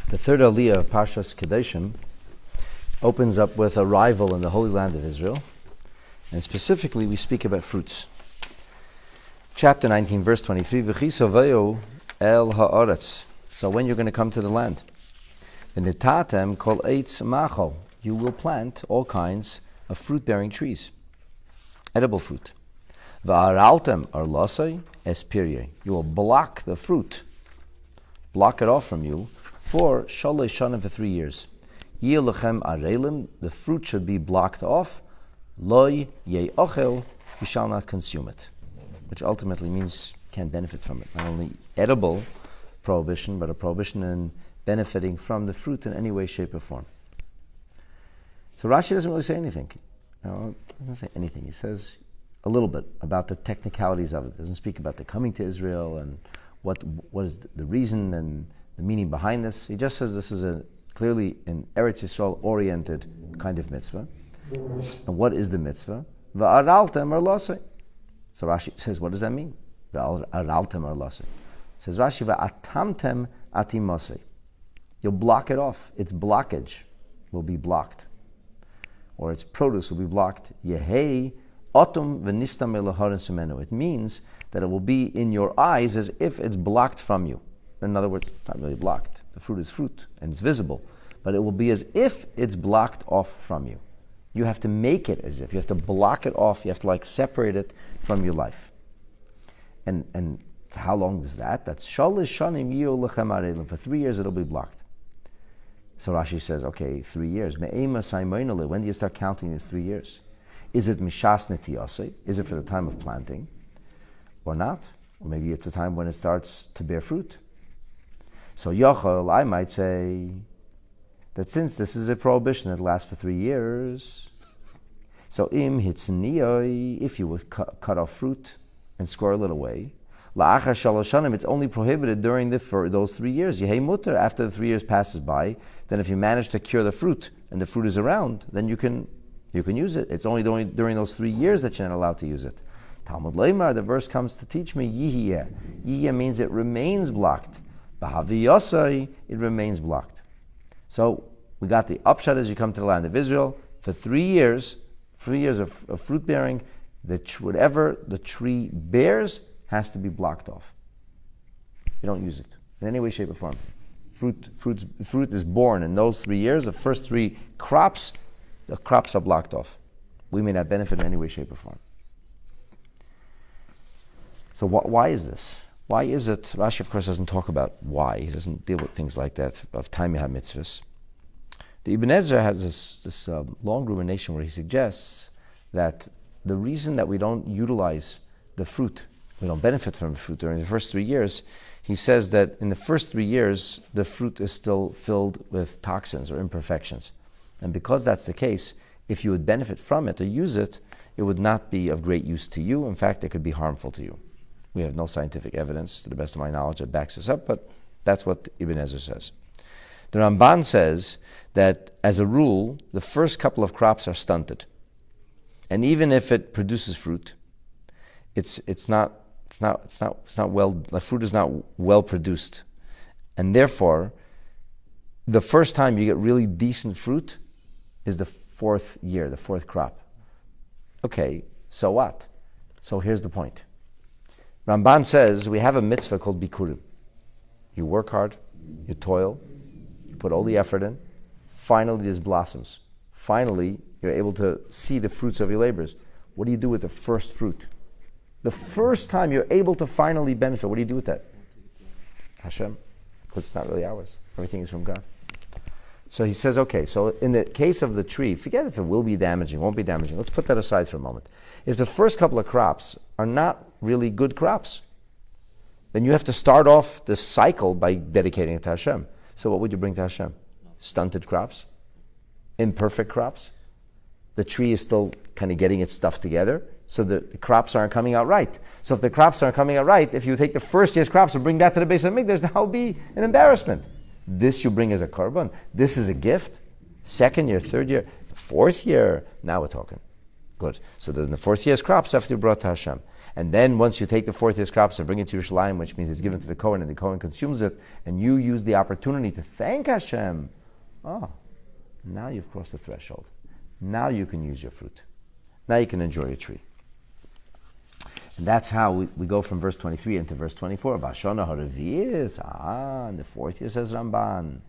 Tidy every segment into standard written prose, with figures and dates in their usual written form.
The third Aliyah of Parshas Kedoshim opens up with arrival in the Holy Land of Israel, and specifically we speak about fruits. Chapter 19, verse 23, V'chi el ha'aretz. So when you're going to come to the land, V'nitatem kol eitz machol. You will plant all kinds of fruit-bearing trees, edible fruit. V'araltem arlasai espirye. You will block the fruit, block it off from you, for shalosh shanim, for 3 years. Yeh lechem arelim, the fruit should be blocked off. Loy ye'ochel, you shall not consume it. Which ultimately means you can't benefit from it. Not only edible prohibition, but a prohibition in benefiting from the fruit in any way, shape, or form. So Rashi doesn't really say anything. He doesn't say anything. He says a little bit about the technicalities of it. He doesn't speak about the coming to Israel and what is the reason and the meaning behind this. He just says this is clearly an Eretz Yisrael oriented kind of mitzvah. And what is the mitzvah? Va'araltem arlasei. So Rashi says, what does that mean? Va'araltem arlasei. Says Rashi, va'atamtem atimosei. You'll block it off. Its blockage will be blocked, or its produce will be blocked. Yehei otum v'nistam elaharin sumenu. It means that it will be in your eyes as if it's blocked from you. In other words, it's not really blocked. The fruit is fruit, and it's visible. But it will be as if it's blocked off from you. You have to make it as if. You have to block it off. You have to separate it from your life. And how long is that? That's shalosh shanim yeh lechem arelim. For 3 years it'll be blocked. So Rashi says, okay, 3 years. Me'ema saimoinole. When do you start counting these 3 years? Is it mishas netiyasei? Is it for the time of planting? Or not? Or maybe it's a time when it starts to bear fruit. So Yochel, I might say that since this is a prohibition that lasts for 3 years, so im hitzniyoi, if you would cut off fruit and squirrel it away, la'achar shalosh shanim, it's only prohibited during those 3 years. Yehei mutter, after the 3 years passes by, then if you manage to cure the fruit and the fruit is around, then you can use it. It's only during those 3 years that you're not allowed to use it. Talmud Leimar, the verse comes to teach me yihiyeh. Yihiyeh means it remains blocked. B'haviyosai, it remains blocked. So we got the upshot as you come to the land of Israel for 3 years, 3 years of fruit bearing. Whatever the tree bears has to be blocked off. You don't use it in any way, shape, or form. Fruit is born in those 3 years. The first 3 crops, the crops are blocked off. We may not benefit in any way, shape, or form. So why is this? Why is it? Rashi, of course, doesn't talk about why. He doesn't deal with things like that of time you have mitzvahs. The Ibn Ezra has this long rumination where he suggests that the reason that we don't utilize the fruit, we don't benefit from the fruit during the first 3 years, he says that in the first 3 years, the fruit is still filled with toxins or imperfections. And because that's the case, if you would benefit from it or use it, it would not be of great use to you. In fact, it could be harmful to you. We have no scientific evidence, to the best of my knowledge, that backs this up, but that's what Ibn Ezra says. The Ramban says that, as a rule, the first couple of crops are stunted, and even if it produces fruit, it's not well. The fruit is not well produced, and therefore, the first time you get really decent fruit is the 4th year, the 4th crop. Okay, so what? So here's the point. Ramban says we have a mitzvah called bikurim. You work hard, you toil, you put all the effort in. Finally, this blossoms. Finally, you're able to see the fruits of your labors. What do you do with the first fruit? The first time you're able to finally benefit, what do you do with that? Hashem. Because it's not really ours. Everything is from God. So he says, okay, so in the case of the tree, forget if it will be damaging, won't be damaging. Let's put that aside for a moment. If the first couple of crops are not really good crops, then you have to start off this cycle by dedicating it to Hashem. So what would you bring to Hashem? Stunted crops? Imperfect crops? The tree is still kind of getting its stuff together, so the crops aren't coming out right. So if the crops aren't coming out right, if you take the first year's crops and bring that to the base of Mikdash, that will be an embarrassment. This you bring as a korban. This is a gift. 2nd year, 3rd year, 4th year, now we're talking. Good. So then the 4th year's crops have to be brought to Hashem. And then once you take the fourth year's crops and bring it to Yerushalayim, which means it's given to the Kohen, and the Kohen consumes it, and you use the opportunity to thank Hashem, now you've crossed the threshold. Now you can use your fruit. Now you can enjoy a tree. And that's how we go from verse 23 into verse 24. Vashana Haravias, and the fourth year says Ramban,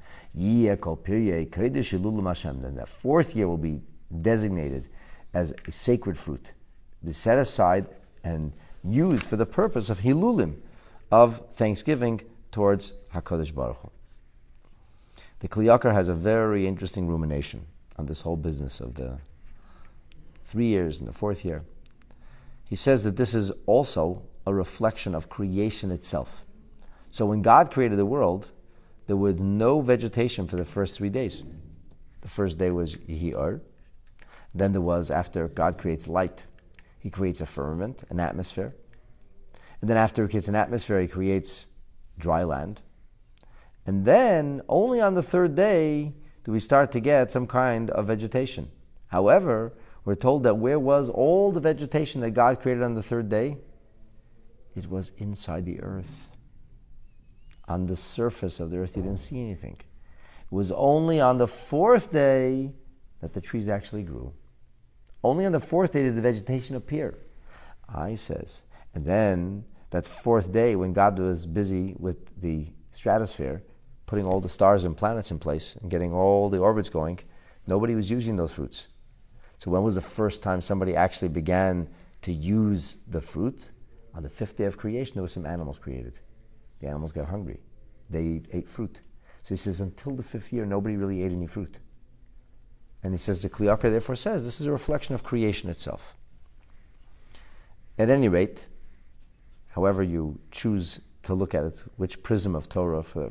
then the fourth year will be designated as a sacred fruit, be set aside and used for the purpose of Hilulim, of thanksgiving towards HaKadosh Baruch Hu. The Kli Yakar has a very interesting rumination on this whole business of the 3 years and the fourth year. He says that this is also a reflection of creation itself. So when God created the world, there was no vegetation for the first 3 days. The first day was Yehi Or. Then there was, after God creates light, He creates a firmament, an atmosphere. And then after He creates an atmosphere, He creates dry land. And then, only on the third day, do we start to get some kind of vegetation. However, we're told that where was all the vegetation that God created on the third day? It was inside the earth. On the surface of the earth, you didn't see anything. It was only on the fourth day that the trees actually grew. Only on the fourth day did the vegetation appear. He says. And then, that fourth day, when God was busy with the stratosphere, putting all the stars and planets in place and getting all the orbits going, nobody was using those fruits. So when was the first time somebody actually began to use the fruit? On the fifth day of creation, there were some animals created. The animals got hungry. They ate fruit. So he says, until the fifth year, nobody really ate any fruit. And he says, the Kli Yakar therefore says, this is a reflection of creation itself. At any rate, however you choose to look at it, which prism of Torah, for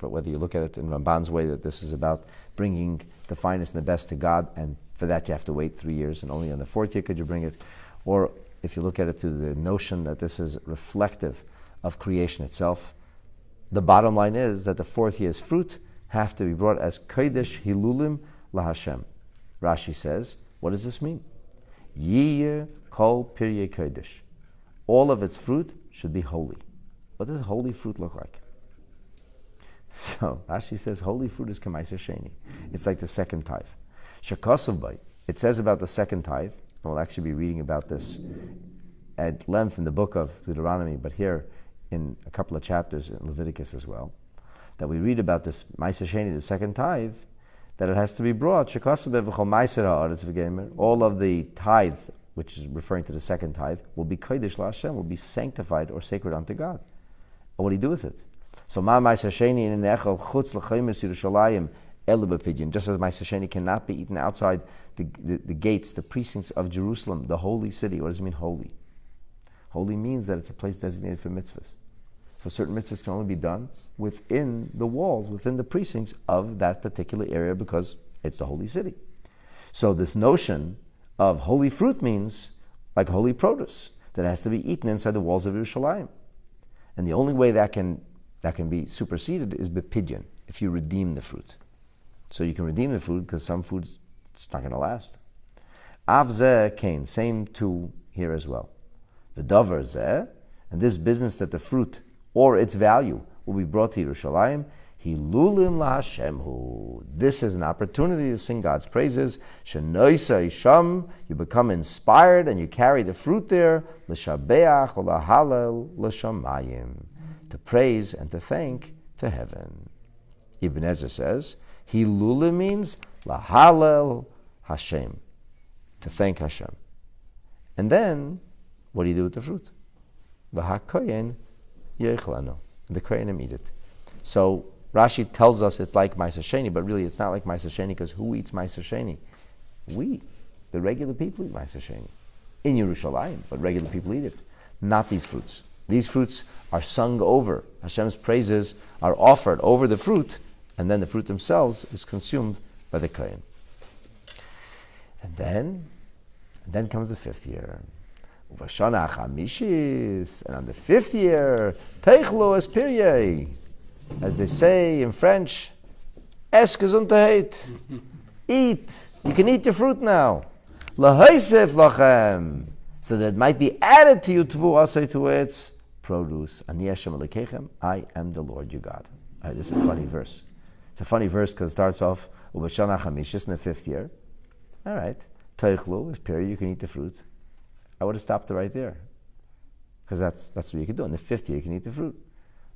whether you look at it in Ramban's way, that this is about bringing the finest and the best to God, and for that you have to wait 3 years, and only on the fourth year could you bring it, or if you look at it through the notion that this is reflective of creation itself, the bottom line is that the fourth year's fruit have to be brought as Kodesh Hilulim LaHashem. Rashi says, what does this mean? Yiyeh kol pirye Kodesh. All of its fruit should be holy. What does holy fruit look like? So Rashi says holy fruit is K'maiser Sheni. It's like the second tithe. Shekosov bay. It says about the second tithe, and we'll actually be reading about this at length in the book of Deuteronomy, but here in a couple of chapters in Leviticus as well, that we read about this Maiser Sheni, the second tithe, that it has to be brought. Shekosov bay v'chol maiser ha'aretz v'gemer. All of the tithes, which is referring to the second tithe, will be Kodesh LaHashem, will be sanctified or sacred unto God. And what do you do with it? So Ma Maiser Sheni in Echel Chutz L'Chaimes Yerushalayim Ele B'Pidyon. Just as Maiser Sheni cannot be eaten outside the gates, the precincts of Jerusalem, the holy city. What does it mean, holy? Holy means that it's a place designated for mitzvahs. So certain mitzvahs can only be done within the walls, within the precincts of that particular area, because it's the holy city. So this notion of holy fruit means like holy produce that has to be eaten inside the walls of Yerushalayim. And the only way that can be superseded is bepidyon, if you redeem the fruit. So you can redeem the food because some food's it's not going to last. Av zeh kain, same to here as well. The davar zeh, and this business that the fruit or its value will be brought to Yerushalayim, hilulim lahashemhu. This is an opportunity to sing God's praises. Shenoisa isham, you become inspired and you carry the fruit there. L'shabeach olahalel l'shamayim, to praise and to thank to heaven. Ibn Ezra says, hilulim means lahalel Hashem, to thank Hashem. And then, what do you do with the fruit? V'hakoyen yeichlanu. The kohenim eat it. So Rashi tells us it's like Maiser Sheni, but really it's not like Maiser Sheni, because who eats Maiser Sheni? We, the regular people, eat Maiser Sheni in Yerushalayim, but regular people eat it. Not these fruits. These fruits are sung over. Hashem's praises are offered over the fruit, and then the fruit themselves is consumed by the kohen. And then comes the fifth year. Uvashana chamishis, and on the fifth year, teichlo es pirye, as they say in French, es gesundheit, eat. You can eat your fruit now. Lahaisef lachem, so that it might be added to you to its produce. Ani Hashem Elokeichem, I am the Lord your God. This is a funny verse. It's a funny verse because it starts off Ubashana Chamishis in the 5th year. All right, Teichlu is period. You can eat the fruit. I would have stopped it right there because that's what you can do. In the 5th year, you can eat the fruit.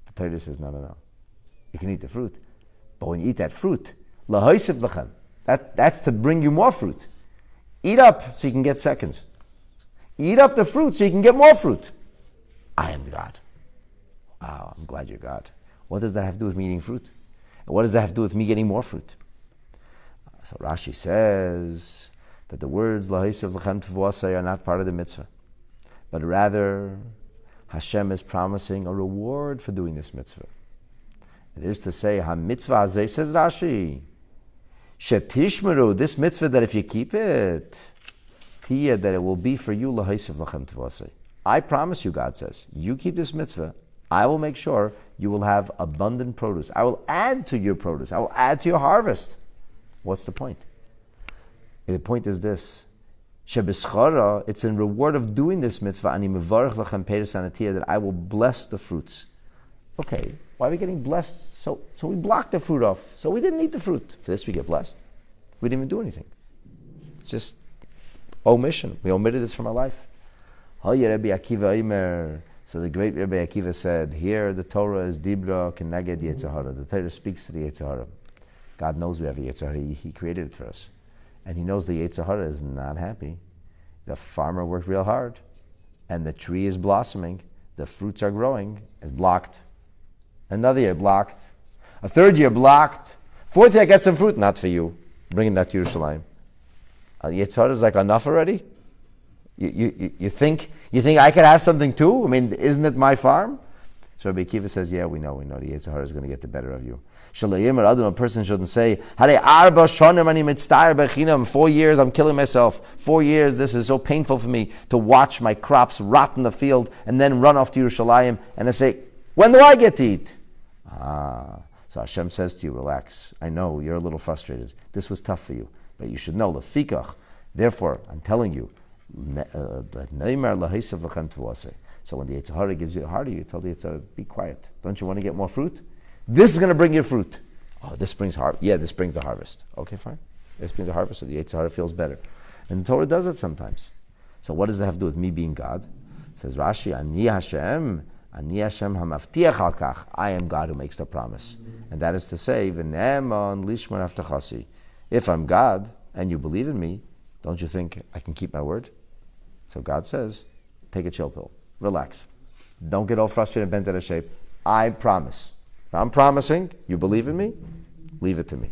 The Torah says no. You can eat the fruit, but when you eat that fruit, lahoisiv lachem, that's to bring you more fruit. Eat up so you can get seconds. Eat up the fruit so you can get more fruit. I am God. Wow, I'm glad you're God. What does that have to do with me eating fruit? And what does that have to do with me getting more fruit? So Rashi says that the words lahoisiv lachem tvuasai are not part of the mitzvah, but rather Hashem is promising a reward for doing this mitzvah. It is to say, ha-mitzvah hazeh, says Rashi, shetishmeru, this mitzvah that if you keep it, tiyah, that it will be for you, lahaisiv lachem tvasei. I promise you, God says, you keep this mitzvah, I will make sure you will have abundant produce. I will add to your produce. I will add to your harvest. What's the point? The point is this, shebeschara, it's in reward of doing this mitzvah, ani mevarech lachem peres anatiyah, that I will bless the fruits. Okay, why are we getting blessed? So we blocked the fruit off. So we didn't eat the fruit. For this we get blessed. We didn't even do anything. It's just omission. We omitted this from our life. So the great Rabbi Akiva said, here the Torah is Dibra Keneged Yetzirah. The Torah speaks to the Yetzirah. God knows we have a Yetzirah. He created it for us. And He knows the Yetzirah is not happy. The farmer worked real hard. And the tree is blossoming. The fruits are growing. It's blocked. Another year blocked. A 3rd year blocked. 4th year I get some fruit. Not for you. Bringing that to Yerushalayim. Yetzirah is like enough already? You think I could have something too? I mean, isn't it my farm? So Rabbi Akiva says, yeah, we know. The Yetzirah is going to get the better of you. A person shouldn't say, 4 years I'm killing myself. 4 years this is so painful for me to watch my crops rot in the field and then run off to Yerushalayim and I say, when do I get to eat? So Hashem says to you, relax. I know you're a little frustrated. This was tough for you. But you should know, lefikach. Therefore, I'm telling you, so when the Yetzirah gives you a heart, you tell the Yetzirah, be quiet. Don't you want to get more fruit? This is going to bring you fruit. Oh, this brings harvest. Yeah, this brings the harvest. Okay, fine. This brings the harvest, so the Yetzirah feels better. And the Torah does it sometimes. So what does that have to do with me being God? It says Rashi, Ani Hashem hamavtiach al kach. I am God who makes the promise. And that is to say, v'ne'eman lishmar avtachasi. If I'm God and you believe in me, don't you think I can keep my word? So God says, take a chill pill. Relax. Don't get all frustrated and bent out of shape. I promise. If I'm promising, you believe in me, leave it to me.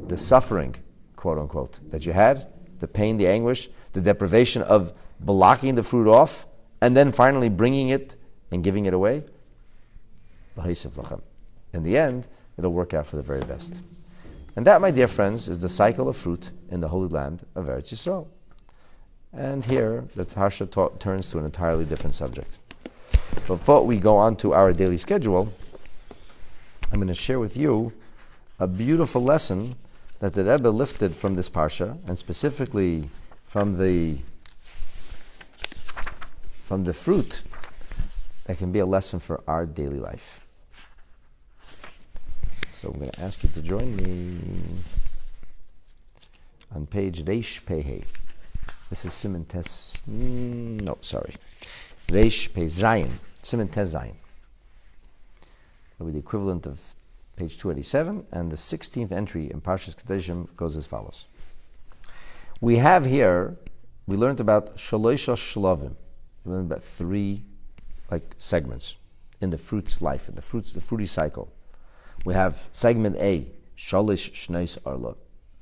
The suffering, quote unquote, that you had, the pain, the anguish, the deprivation of blocking the fruit off, and then finally bringing it and giving it away, in the end, it'll work out for the very best. And that, my dear friends, is the cycle of fruit in the Holy Land of Eretz Yisrael. And here, the Parsha turns to an entirely different subject. Before we go on to our daily schedule, I'm going to share with you a beautiful lesson that the Rebbe lifted from this Parsha, and specifically from the fruit that can be a lesson for our daily life. So I'm going to ask you to join me on page Reish Pehei. This is Siman Tes... Reish Pei Zayin. Siman Tes Zayin. That will be the equivalent of page 287, and the 16th entry in Parshas Kedoshim goes as follows. We have here, we learned about Shalosha Shlovim. We learned about 3 segments in the fruit's life, in the fruity cycle. We have segment A, Shalish Shneis Arla,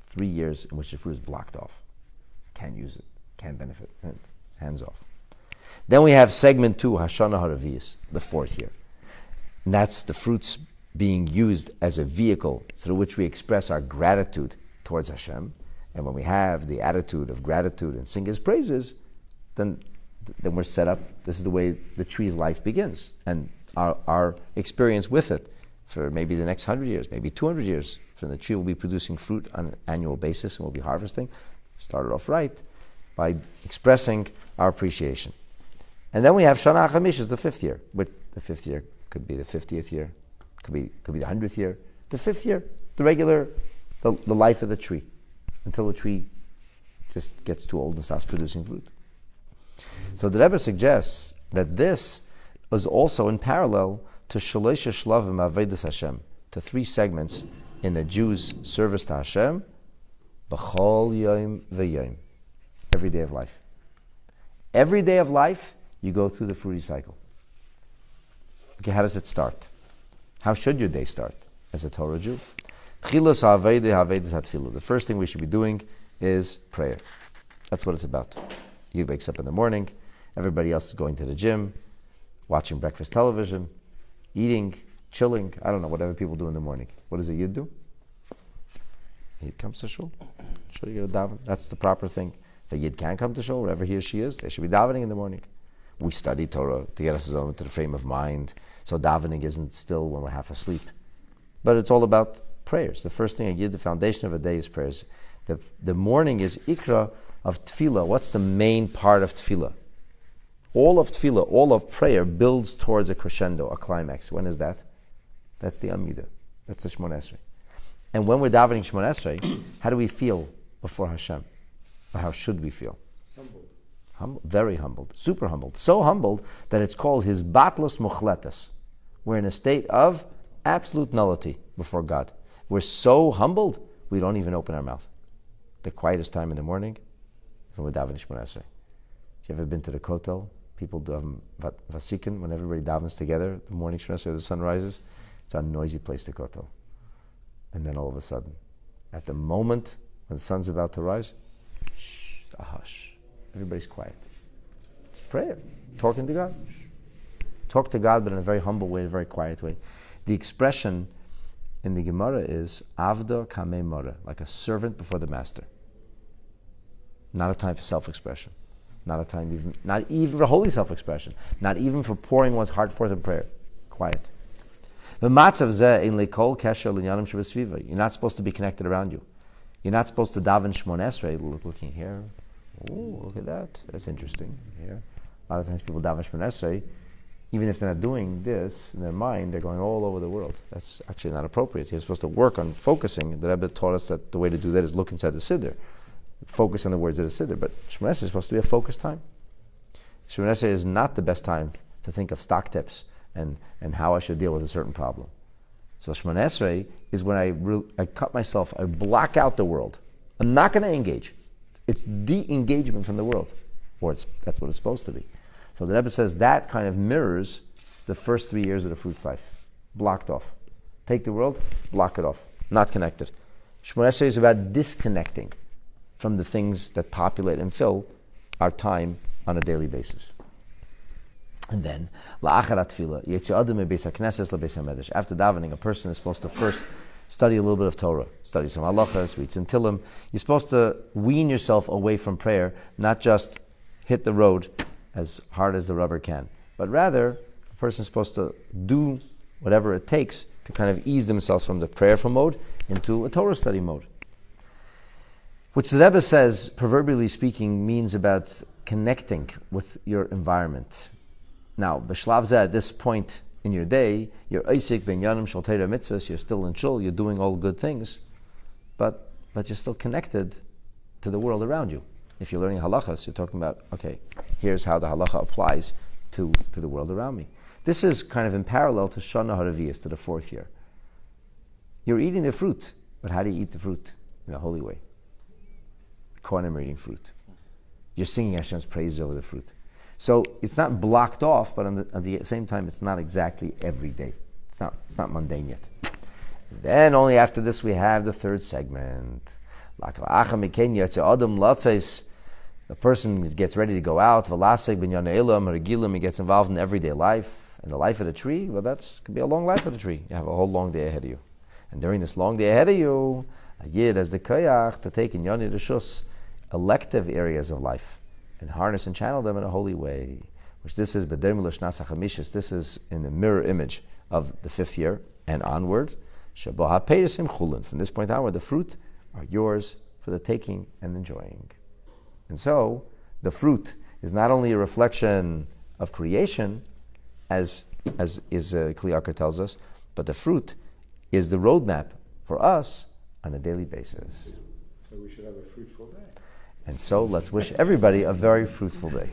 3 years in which the fruit is blocked off. Can't use it, can't benefit, hands off. Then we have segment 2, Hashana Haraviyas, the 4th year. And that's the fruits being used as a vehicle through which we express our gratitude towards Hashem. And when we have the attitude of gratitude and sing His praises, then we're set up. This is the way the tree's life begins. And our experience with it for maybe the next 100 years, maybe 200 years, so the tree will be producing fruit on an annual basis and we'll be harvesting. Started off right. by expressing our appreciation. And then we have Shana HaChamish, is the 5th year. Which the 5th year could be the 50th year, could be the 100th year. The 5th year, the regular, the life of the tree, until the tree just gets too old and stops producing fruit. So the Rebbe suggests that this is also in parallel to Shalosh Shlavim Avodas Hashem, to 3 segments in the Jews' service to Hashem, B'chol Yom V'Yom, every day of life. Every day of life, you go through the fruity cycle. Okay, how does it start? How should your day start as a Torah Jew? The first thing we should be doing is prayer. That's what it's about. He wakes up in the morning, everybody else is going to the gym, watching breakfast television, eating, chilling, I don't know, whatever people do in the morning. What does a Yid do? He comes to shul. Shul, you gotta daven. That's the proper thing. If a Yid can come to shul, wherever he or she is, they should be davening in the morning. We study Torah to get us into the frame of mind, so davening isn't still when we're half asleep. But it's all about prayers. The first thing a Yid, the foundation of a day is prayers. The morning is ikra of tefillah. What's the main part of tefillah? All of tefillah, all of prayer builds towards a crescendo, a climax. When is that? That's the Amidah. That's the Shemon Esrei. And when we're davening Shemon Esrei, how do we feel before Hashem? Or how should we feel? Humbled. Very humbled. Super humbled. So humbled that it's called his batlus muchletas. We're in a state of absolute nullity before God. We're so humbled, we don't even open our mouth. The quietest time in the morning, when we're davening Shemon Esrei. Have you ever been to the Kotel? People do Vasikin, when everybody davens together, the morning Shemon Esrei, the sun rises. It's a noisy place to Kotel. And then all of a sudden, at the moment when the sun's about to rise, a hush. Everybody's quiet. It's prayer. Talking to God. Talk to God, but in a very humble way, a very quiet way. The expression in the Gemara is Avda Kamei Mora, like a servant before the master. Not a time for self-expression. Not a time not even for holy self-expression. Not even for pouring one's heart forth in prayer. Quiet. You're not supposed to be connected around you. You're not supposed to daven Shemon Esrei, looking here. Oh, look at that. That's interesting. Here. A lot of times people daven Shemon Esrei, even if they're not doing this in their mind, they're going all over the world. That's actually not appropriate. You're supposed to work on focusing. The Rebbe taught us that the way to do that is look inside the Siddur. Focus on the words of the Siddur. But Shemon Esrei is supposed to be a focused time. Shemon Esrei is not the best time to think of stock tips and how I should deal with a certain problem. So Shemon Esrei is when I cut myself, I block out the world. I'm not going to engage. It's de-engagement from the world. Or that's what it's supposed to be. So the Rebbe says that kind of mirrors the first 3 years of the fruit's life. Blocked off. Take the world, block it off. Not connected. Shemon Esrei is about disconnecting from the things that populate and fill our time on a daily basis. And then, after davening, a person is supposed to first study a little bit of Torah, study some halachas, read some Tillim. You're supposed to wean yourself away from prayer, not just hit the road as hard as the rubber can, but rather, a person is supposed to do whatever it takes to kind of ease themselves from the prayerful mode into a Torah study mode. Which the Rebbe says, proverbially speaking, means about connecting with your environment. Now, b'shlav zeh, at this point in your day, you're Isik ben Yanim Shal Torah mitzvahs, you're still in shul, you're doing all good things, but you're still connected to the world around you. If you're learning halachas, you're talking about, okay, here's how the halacha applies to the world around me. This is kind of in parallel to Shana Haraviyas, to the 4th year. You're eating the fruit, but how do you eat the fruit? In a holy way. The Kohanim are eating fruit. You're singing Hashem's praises over the fruit. So it's not blocked off, but at the same time, it's not exactly every day. It's not mundane yet. Then only after this we have the 3rd segment. The person gets ready to go out. He gets involved in everyday life. And the life of the tree, well, that could be a long life of the tree. You have a whole long day ahead of you. And during this long day ahead of you, a Yid has the koyach to take in Yoni Rishus elective areas of life and harness and channel them in a holy way. Which this is B'derm L'Shnas HaChamishis. This is in the mirror image of the 5th year and onward. Shabo HaPeirosim Chulin. From this point onward, the fruit are yours for the taking and enjoying. And so, the fruit is not only a reflection of creation, as Kli Yakar tells us, but the fruit is the roadmap for us on a daily basis. So we should have a fruitful day. And so let's wish everybody a very fruitful day.